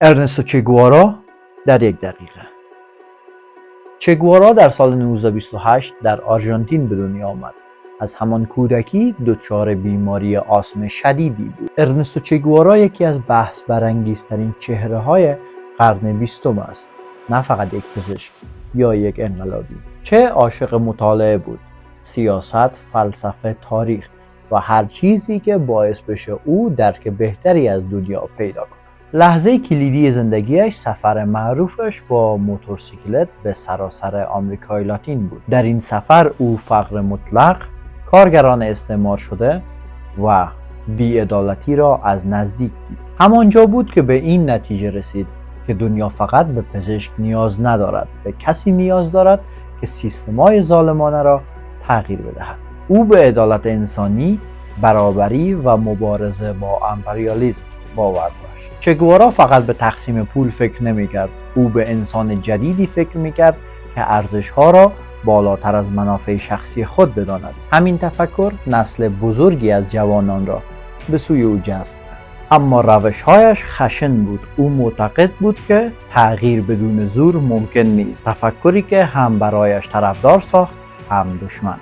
ارنستو چه گوارا در یک دقیقه. چه گوارا در سال 1928 در آرژانتین به دنیا آمد. از همان کودکی دچار بیماری آسم شدیدی بود. ارنستو چه گوارا یکی از بحث برانگیزترین چهره‌های قرن 20 است. نه فقط یک پزشک یا یک انقلابی. چه عاشق مطالعه بود. سیاست، فلسفه، تاریخ و هر چیزی که باعث بشه او درک بهتری از دنیا پیدا کند. لحظه کلیدی زندگیش سفر معروفش با موتورسیکلت به سراسر آمریکای لاتین بود. در این سفر او فقر مطلق، کارگران استعمار شده و بی‌عدالتی را از نزدیک دید. همانجا بود که به این نتیجه رسید که دنیا فقط به پزشک نیاز ندارد، به کسی نیاز دارد که سیستم‌های ظالمانه را تغییر بدهد. او به عدالت انسانی، برابری و مبارزه با امپریالیسم باور داشت. چه گوارا فقط به تقسیم پول فکر نمی‌کرد. او به انسان جدیدی فکر می‌کرد که ارزش‌ها را بالاتر از منافع شخصی خود بداند. همین تفکر نسل بزرگی از جوانان را به سوی او جذب کرد. اما روش‌هایش خشن بود. او معتقد بود که تغییر بدون زور ممکن نیست. تفکری که هم برایش طرفدار ساخت، هم دشمن.